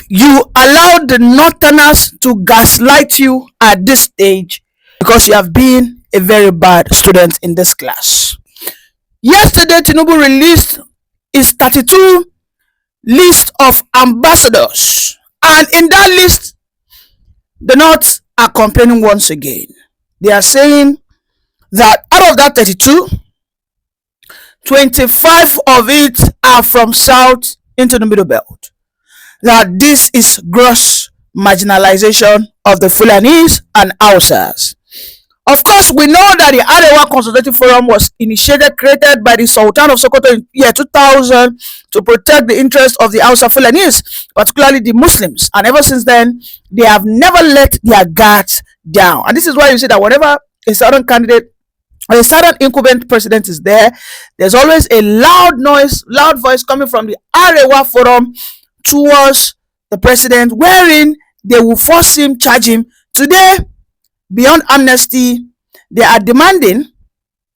you allow the northerners to gaslight you at this stage because you have been a very bad student in this class. Yesterday, Tinubu released his 32 list of ambassadors, and in that list, the North are complaining once again. They are saying that out of that 32, 25 of it are from South into the Middle Belt. That this is gross marginalization of the Fulanis and Hausas. Of course, we know that the Arewa Consultative Forum was created by the Sultan of Sokoto in year 2000 to protect the interests of the Hausa Fulanis, particularly the Muslims. And ever since then, they have never let their guards down. And this is why you see that whenever a certain candidate or a certain incumbent president is there, there's always a loud voice coming from the Arewa Forum towards the president, wherein they will force him, charge him. Today, beyond amnesty, they are demanding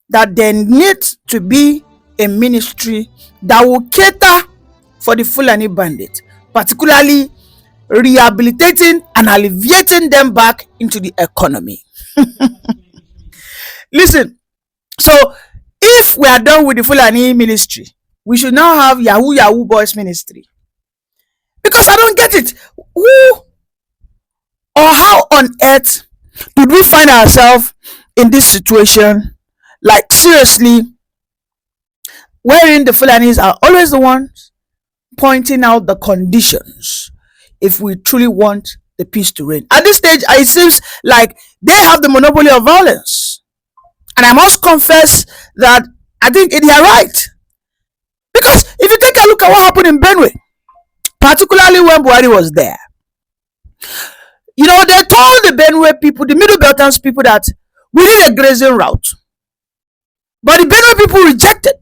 that there needs to be a ministry that will cater for the Fulani bandits, particularly rehabilitating and alleviating them back into the economy. Listen, so if we are done with the Fulani ministry, we should now have Yahoo Boys ministry. Because I don't get it. Who or how on earth did we find ourselves in this situation? Like, seriously, wherein the Fulanis are always the ones pointing out the conditions if we truly want the peace to reign. At this stage, it seems like they have the monopoly of violence. And I must confess that I think they are right. Because if you take a look at what happened in Benue, particularly when Buhari was there, you know, they told the Benue people, the Middle Beltans people, that we need a grazing route. But the Benue people rejected.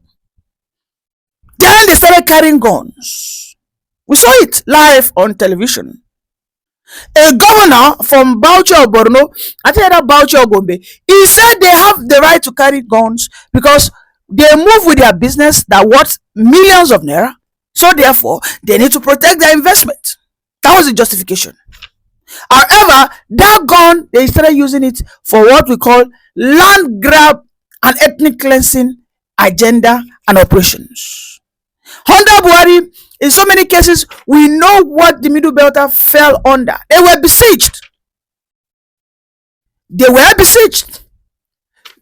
Then they started carrying guns. We saw it live on television. A governor from Bauchi or Borno, I think that Bauchi or Gombe, he said they have the right to carry guns because they move with their business that worth millions of naira. So therefore, they need to protect their investment. That was the justification. However, that gun, they started using it for what we call land grab and ethnic cleansing agenda and operations. Under Buhari, in so many cases, we know what the Middle Belter fell under. They were besieged.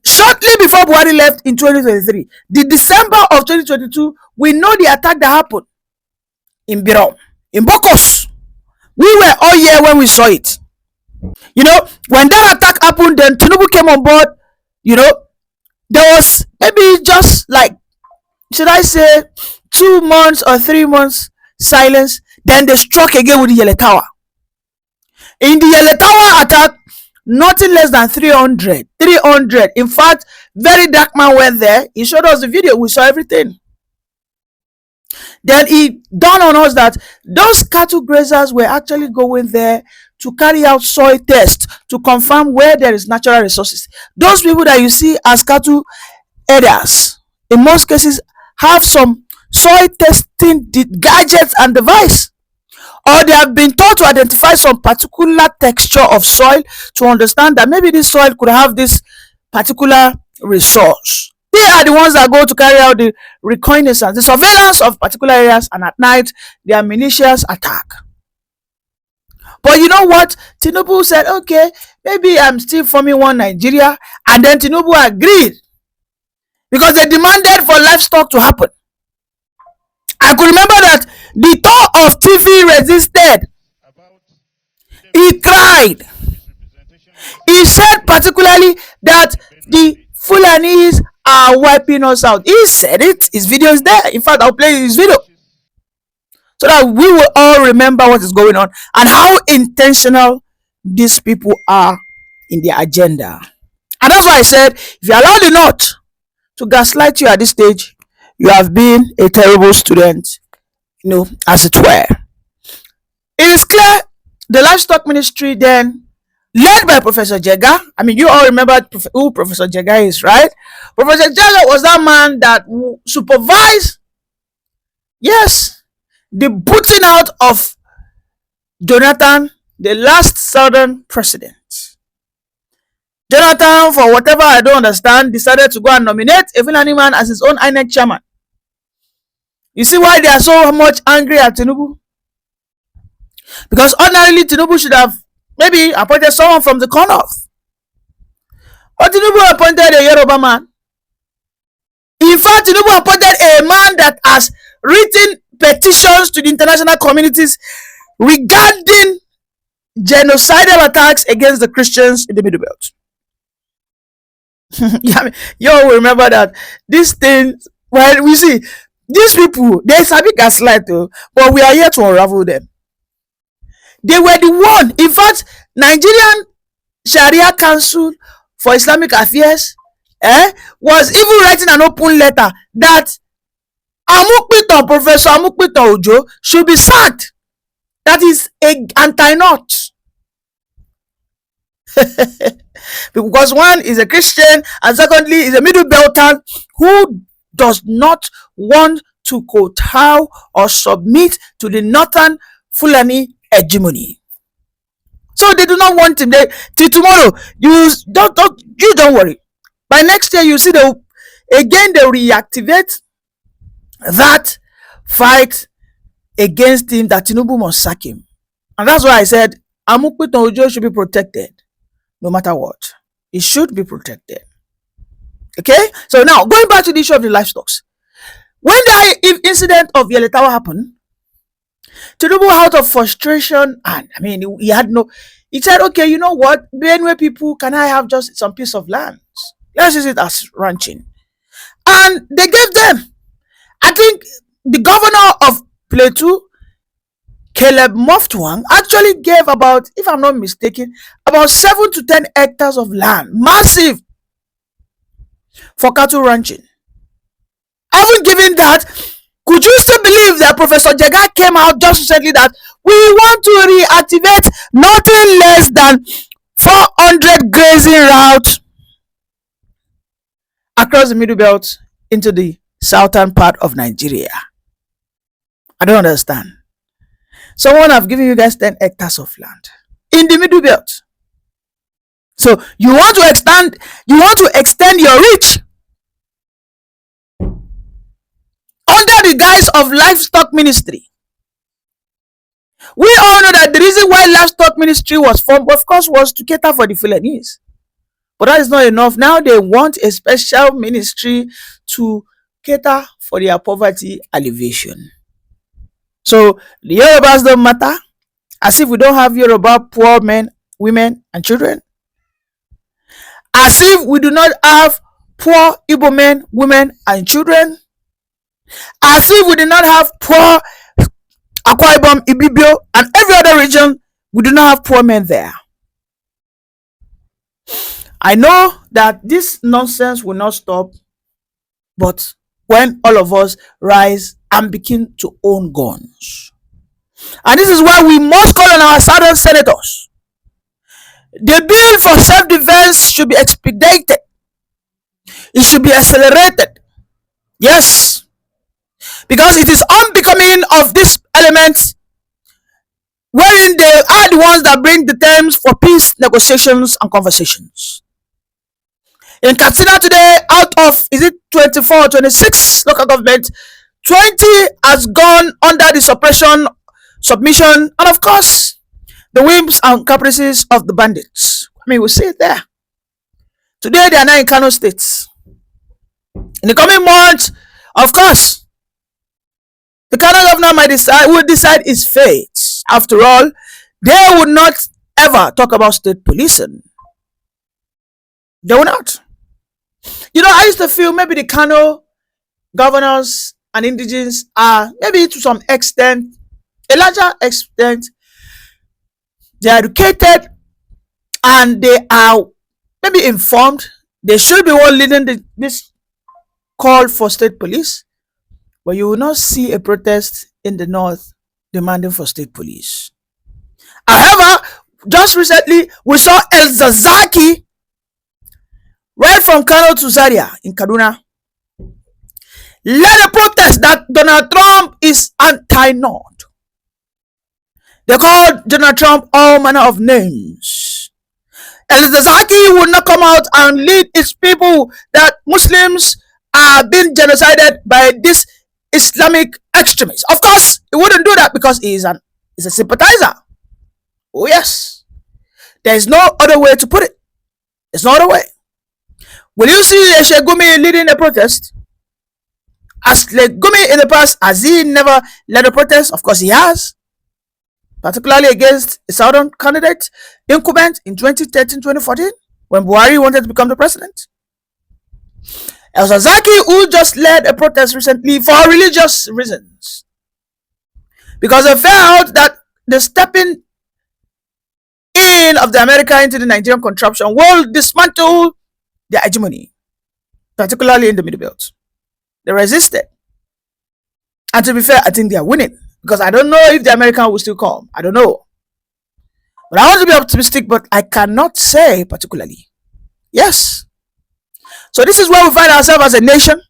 Shortly before Buhari left in 2023, the December of 2022, we know the attack that happened in Birom, in Bokos. We were all here when we saw it. You know, when that attack happened, then Tinubu came on board. You know, there was maybe just like, should I say, 2 months or 3 months silence. Then they struck again with the Yele Tower. In the Yele Tower attack, nothing less than 300. In fact, very dark man went there. He showed us the video. We saw everything. Then it dawned on us that those cattle grazers were actually going there to carry out soil tests to confirm where there is natural resources. Those people that you see as cattle herders, in most cases, have some soil testing gadgets and device, or they have been taught to identify some particular texture of soil to understand that maybe this soil could have this particular resource. They are the ones that go to carry out the reconnaissance, the surveillance of particular areas, and at night, their militias attack. But you know what? Tinubu said, okay, maybe I'm still forming one Nigeria, and then Tinubu agreed because they demanded for livestock to happen. I could remember that the tour of TV resisted. He cried. He said particularly that the Fulanis are wiping us out. He said it. His video is there. In fact, I'll play his video so that we will all remember what is going on and how intentional these people are in their agenda. And that's why I said, if you allow the North to gaslight you at this stage, you have been a terrible student, you know, as it were. It is clear the livestock ministry then, led by Professor Jega. I mean, you all remember who Professor Jega is, right? Professor Jega was that man that supervised, yes, the booting out of Jonathan, the last southern president. Jonathan, for whatever I don't understand, decided to go and nominate a Fulani man as his own INEC chairman. You see why they are so much angry at Tinubu? Because ordinarily Tinubu should have maybe appointed someone from the north. But Tinubu appointed a Yoruba man. In fact, Tinubu appointed a man that has written petitions to the international communities regarding genocidal attacks against the Christians in the Middle Belt. Yeah, you all remember that these things, well, we see these people, they sabi gaslight, but we are here to unravel them. They were the one, in fact, Nigerian Sharia Council for Islamic Affairs was even writing an open letter that Amukpitan, Professor Amukpitan Ojo, should be sacked. That is a anti-not. Because one is a Christian and secondly is a Middle Belter who does not want to kowtow or submit to the northern Fulani hegemony. So they do not want him. They, till tomorrow, you don't worry. By next year, you see they reactivate that fight against him, that Tinubu must sack him. And that's why I said Amukpitan Ojo should be protected. No matter what, it should be protected. Okay, so now going back to the issue of the livestock. When the incident of Yele Tower happened, Tinubu, out of frustration, and I mean, he said, okay, you know what, Benue people, can I have just some piece of land? Let's use it as ranching. And they gave them. I think the governor of Plateau, Caleb Moftwang, actually gave about, if I'm not mistaken, about 7 to 10 hectares of land, massive, for cattle ranching. Having given that, could you still believe that Professor Jega came out just recently that we want to reactivate nothing less than 400 grazing routes across the Middle Belt into the southern part of Nigeria? I don't understand. Someone have given you guys 10 hectares of land in the Middle Belt. So you want to extend your reach under the guise of livestock ministry. We all know that the reason why livestock ministry was formed, of course, was to cater for the Fulanese. But that is not enough. Now they want a special ministry to cater for their poverty alleviation. So the Yorubas don't matter, as if we don't have Yoruba poor men, women, and children. As if we do not have poor Igbo men, women, and children. As if we do not have poor Akwa Ibom, Ibibio, and every other region, we do not have poor men there. I know that this nonsense will not stop, but when all of us rise and begin to own guns. And this is why we must call on our southern senators. The bill for self-defense should be expedited. It should be accelerated. Yes. Because it is unbecoming of this element wherein they are the ones that bring the terms for peace negotiations and conversations. In Katsina today, out of, is it 24 or 26 local government, 20 has gone under the submission, and of course, the whims and caprices of the bandits. I mean, we see it there. Today, they are now in Kano State. In the coming months, of course, the Kano governor will decide his fate. After all, they would not ever talk about state policing. They will not. You know, I used to feel maybe the Kano governors and indigenes are, maybe to some extent, a larger extent, they are educated and they are maybe informed. They should be all leading this call for state police. But you will not see a protest in the north demanding for state police. However, just recently, we saw El Zazaki right from Kano to Zaria in Kaduna led a protest that Donald Trump is anti-North. They called Donald Trump all manner of names. And the Zaki would not come out and lead its people that Muslims are being genocided by this Islamic extremists. Of course, he wouldn't do that because he's a sympathizer. Oh yes, there is no other way to put it. There's no other way. Will you see Shegumi leading a protest? As Legumi in the past, has he never led a protest? Of course he has, particularly against a southern candidate incumbent in 2013-2014 when Buhari wanted to become the president. El Zazaki, who just led a protest recently for religious reasons, because they felt that the stepping in of the America into the Nigerian contraption will dismantle their hegemony, particularly in the Middle Belt. They resisted. And to be fair, I think they are winning, because I don't know if the American will still come. I don't know. But I want to be optimistic, but I cannot say particularly. Yes. So this is where we find ourselves as a nation,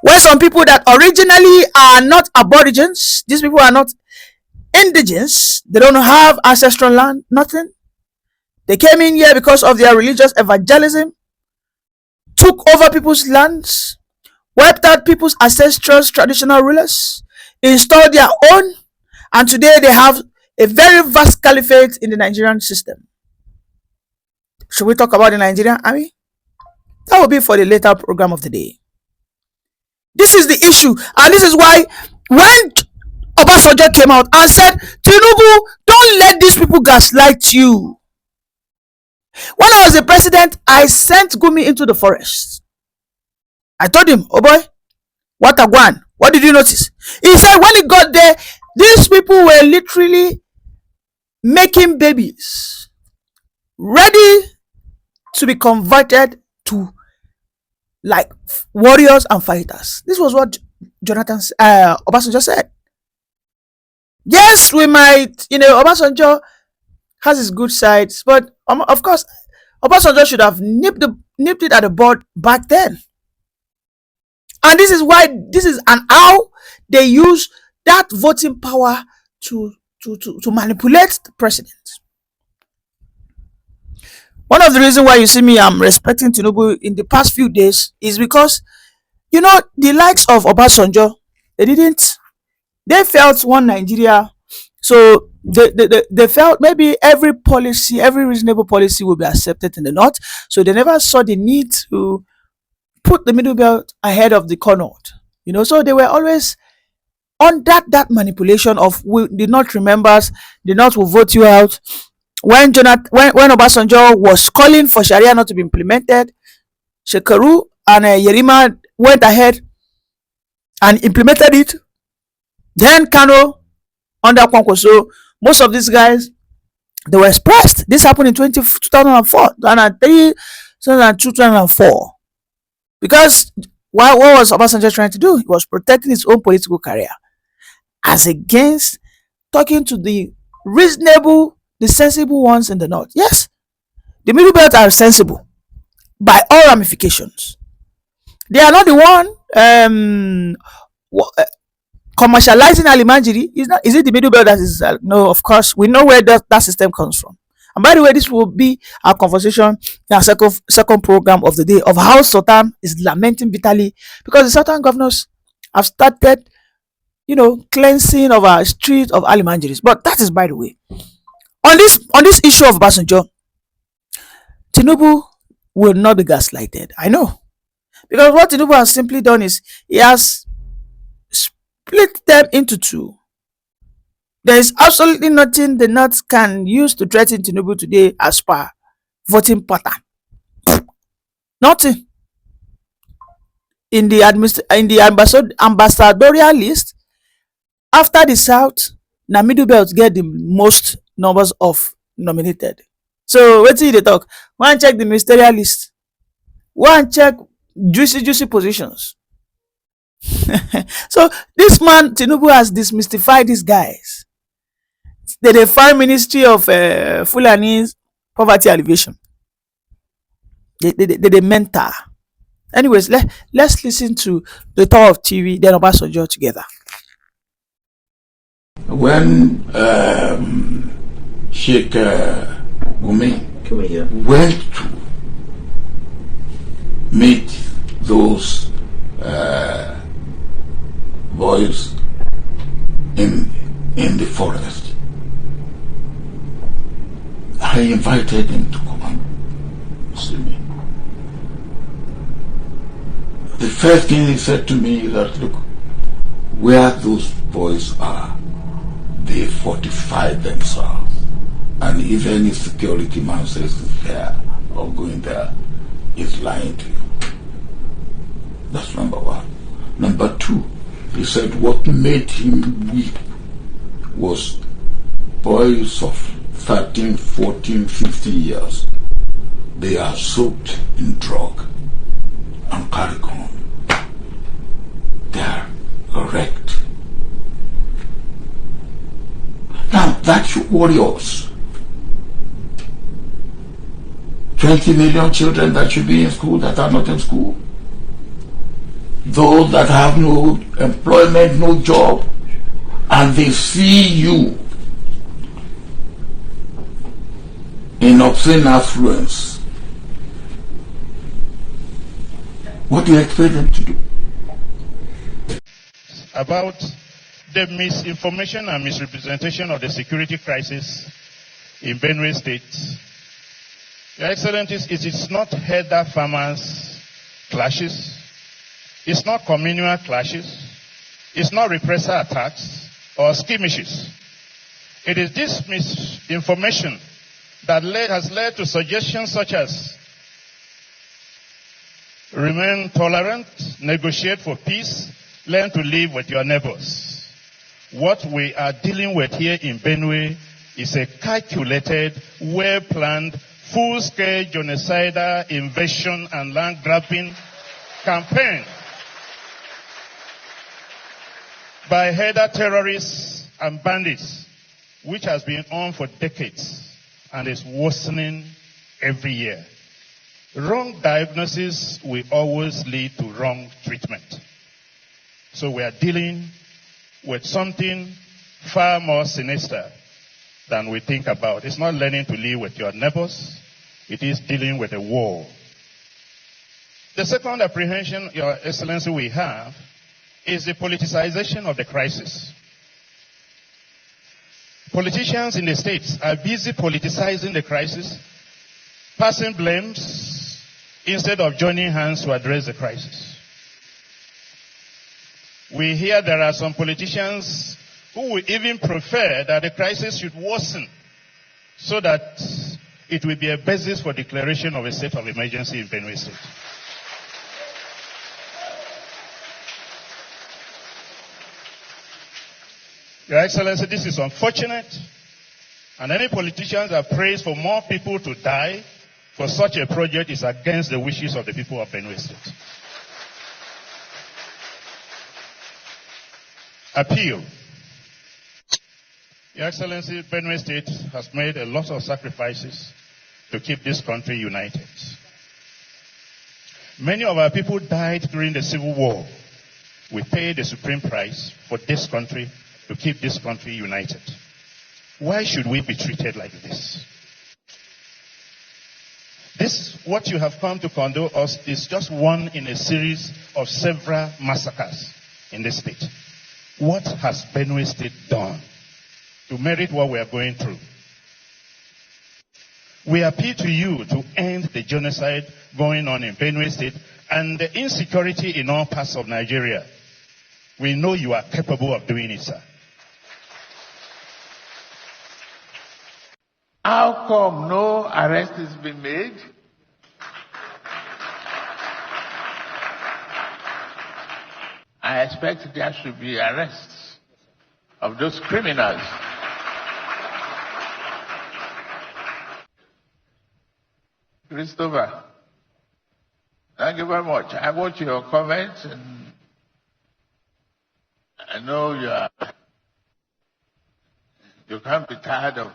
where some people that originally are not aborigines, these people are not indigenous, they don't have ancestral land, nothing. They came in here because of their religious evangelism, took over people's lands, wiped out people's ancestral traditional rulers, installed their own, and today they have a very vast caliphate in the Nigerian system. Should we talk about the Nigerian army? That will be for the later program of the day. This is the issue, and this is why when Obasanjo came out and said, Tinubu, don't let these people gaslight you. When I was the president, I sent Gumi into the forest. I told him, oh boy, what a guan. What did you notice? He said when he got there, these people were literally making babies ready to be converted to like warriors and fighters. This was what Obasanjo said. Yes, we might, Obasanjo has his good sides, but of course, Obasanjo should have nipped it at the bud back then. And this is why how they use that voting power to manipulate the president. One of the reasons why you see me, I'm respecting Tinubu in the past few days is because, the likes of Obasanjo, they felt one Nigeria. So they felt maybe every reasonable policy will be accepted in the north. So they never saw the need to put the middle belt ahead of the core north. So they were always on that manipulation of the north remembers, the north will vote you out. When Obasanjo was calling for Sharia not to be implemented, Shekaru and Yerima went ahead and implemented it. Then Kano under Kwankwaso, most of these guys, they were expressed. This happened in 2004, 2003, 2002, 2004. Because what was Obasanjo trying to do? He was protecting his own political career as against talking to the reasonable, the sensible ones in the north. Yes, the middle belt are sensible by all ramifications. They are not the one commercializing Alimanjiri. Is it the middle belt that is? No, of course, we know where that system comes from. And by the way, this will be our conversation in our second program of the day of how Sultan is lamenting bitterly because the Sultan governors have started, cleansing of our street of Alimanjiris. But that is by the way. On this issue of Obasanjo, Tinubu will not be gaslighted. I know. Because what Tinubu has simply done is he has split them into two. There is absolutely nothing the North can use to threaten Tinubu today as per voting pattern. Nothing. In the ambassadorial list, after the South, na middle belt get the most numbers of nominated. So wetin they talk? Go and check the ministerial list. Go and check juicy positions. So this man Tinubu has demystified these guys. They find Ministry of Fulani's poverty alleviation. They mentor. Anyways, let's listen to the Tower of TV, then Obasanjo together. when Sheikh Gumi went to meet those boys in the forest, I invited him to come and see me. The first thing he said to me is that, look, where those boys are, they fortify themselves. And if any security man says it's there or going there, he's lying to you. That's number one. Number two, he said what made him weep was boys of 13, 14, 15 years. They are soaked in drug and carry on. They are wrecked. Now that should worry us. 20 million children that should be in school that are not in school. Those that have no employment, no job, and they see you in obscene affluence. What do you expect them to do? About the misinformation and misrepresentation of the security crisis in Benue State, Your Excellencies, it is not herder farmers clashes, it's not communal clashes, it's not repressor attacks or skirmishes. It is this misinformation that has led to suggestions such as remain tolerant, negotiate for peace, learn to live with your neighbors. What we are dealing with here in Benue is a calculated, well-planned, full-scale genocidal invasion and land-grabbing campaign by herder terrorists and bandits, which has been on for decades and is worsening every year. Wrong diagnosis will always lead to wrong treatment. So we are dealing with something far more sinister than we think about. It's not learning to live with your neighbors. It is dealing with a war. The second apprehension, Your Excellency, we have is the politicization of the crisis. Politicians in the states are busy politicizing the crisis, passing blames instead of joining hands to address the crisis. We hear there are some politicians who will even prefer that the crisis should worsen so that it will be a basis for declaration of a state of emergency in Benue State. Your Excellency, this is unfortunate, and any politicians that prays for more people to die for such a project is against the wishes of the people of Benue State. Appeal. Your Excellency, Benue State has made a lot of sacrifices to keep this country united. Many of our people died during the Civil War. We paid the supreme price for this country to keep this country united. Why should we be treated like this? This, what you have come to condone us, is just one in a series of several massacres in this state. What has Benue State done to merit what we are going through? We appeal to you to end the genocide going on in Benue State and the insecurity in all parts of Nigeria. We know you are capable of doing it, sir. How come no arrest has been made? I expect there should be arrests of those criminals. Christopher, thank you very much. I watch your comments, and I know you can't be tired of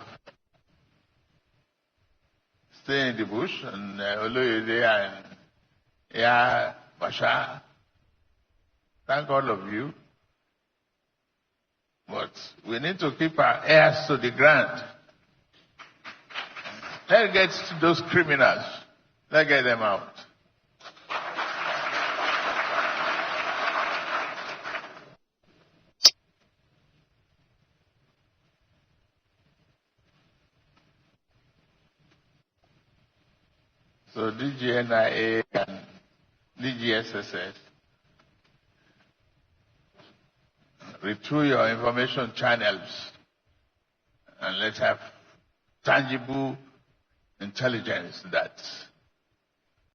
staying in the bush, and Oloyede and Basha. Thank all of you. But we need to keep our ears to the ground. Let's get to those criminals. Let's get them out. So DGNIA and DGSSS, retool your information channels and let's have tangible intelligence that